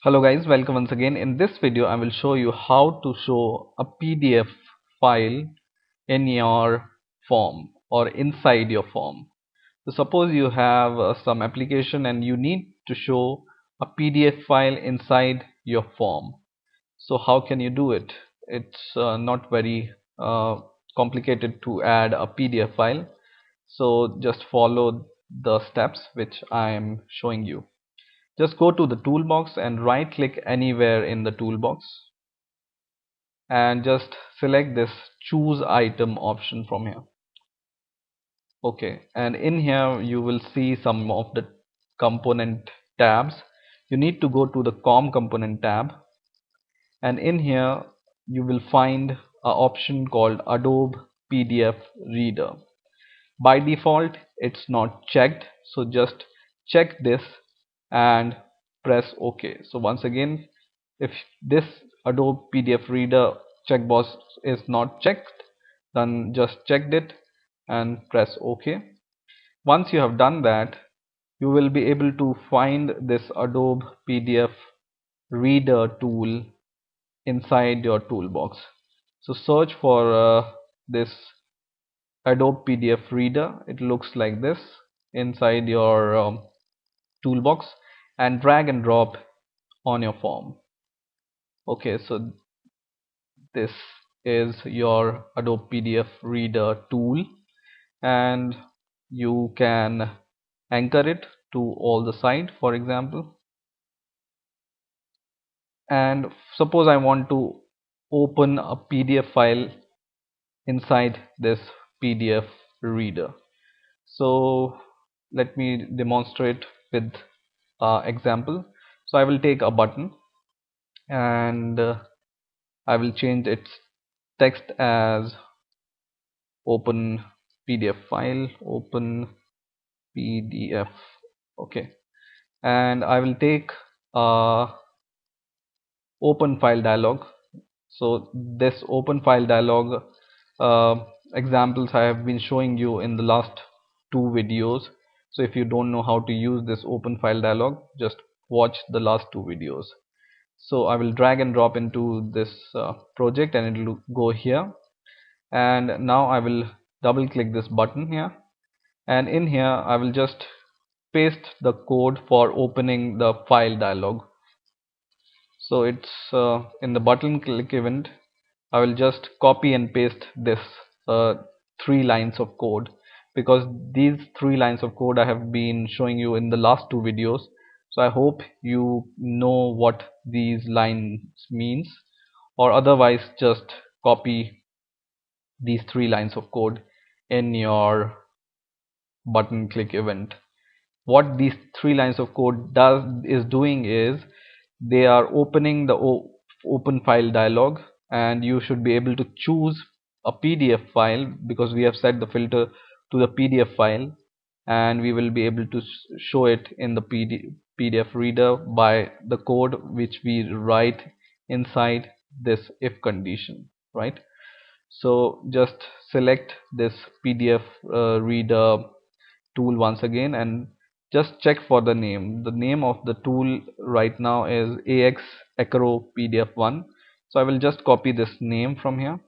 Hello guys, welcome once again. In this video I will show you how to show a PDF file in your form or inside your form. So suppose you have some application and you need to show a PDF file inside your form. So how can you do it? It's not very complicated to add a PDF file. So just follow the steps which I am showing you. Just go to the toolbox and right click anywhere in the toolbox and just select this choose item option from here. Okay, and in here you will see some of the component tabs. You need to go to the COM component tab, and in here you will find a option called Adobe PDF Reader. By default it's not checked, so just check this and press OK. So once again, if this Adobe PDF Reader checkbox is not checked, then just check it and press OK. Once you have done that, you will be able to find this Adobe PDF Reader tool inside your toolbox. So search for this Adobe PDF Reader. It looks like this inside your toolbox, and drag and drop on your form. Okay, so this is your Adobe PDF Reader tool, and you can anchor it to all the side, for example. And suppose I want to open a PDF file inside this PDF reader. So let me demonstrate with example. So I will take a button and I will change its text as open PDF file, open PDF. Okay, and I will take a open file dialog. So this open file dialog uh, examples I have been showing you in the last two videos. So if you don't know how to use this open file dialog, just watch the last two videos. So I will drag and drop into this project and it will go here, and now I will double click this button here, and in here I will just paste the code for opening the file dialog. So it's in the button click event. I will just copy and paste this uh, 3 lines of code, because these 3 lines of code I have been showing you in the last two videos. So I hope you know what these lines means, or otherwise just copy these 3 lines of code in your button click event. What these 3 lines of code is doing is they are opening the open file dialog, and you should be able to choose a PDF file because we have set the filter to the PDF file, and we will be able to show it in the PDF reader by the code which we write inside this if condition, right? So just select this PDF reader tool once again and just check for the name. The name of the tool right now is AX Acro PDF1. So I will just copy this name from here,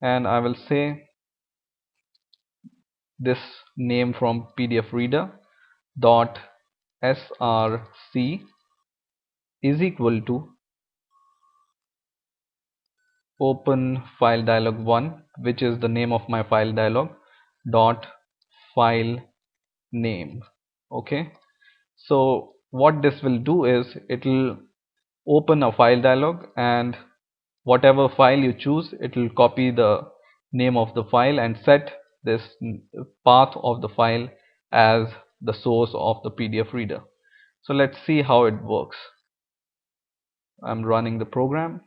and I will say this name from PDF reader dot src is equal to open file dialog 1, which is the name of my file dialog, dot file name. Okay, so what this will do is it will open a file dialog, and whatever file you choose, it will copy the name of the file and set this path of the file as the source of the PDF reader. So let's see how it works. I'm running the program,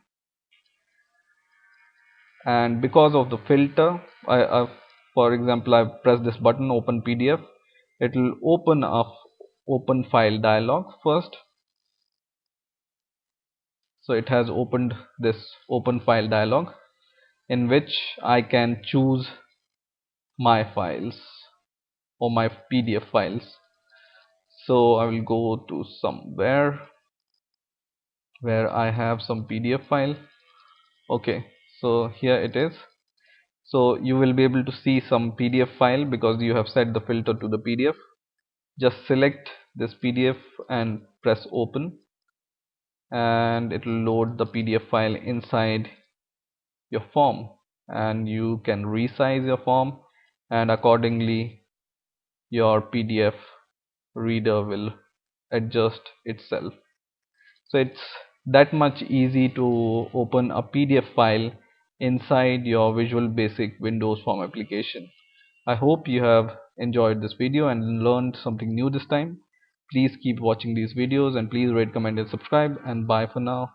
and because of the filter, for example, I press this button open PDF, it will open a open file dialog first. So it has opened this open file dialog in which I can choose my files or my PDF files. So I will go to somewhere where I have some PDF file. Okay, so here it is. So you will be able to see some PDF file because you have set the filter to the PDF. Just select this PDF and press open, and it will load the PDF file inside your form, and you can resize your form, and accordingly your PDF reader will adjust itself. So it's that much easy to open a PDF file inside your Visual Basic Windows Form application. I hope you have enjoyed this video and learned something new this time. Please keep watching these videos, and please rate, comment and subscribe, and bye for now.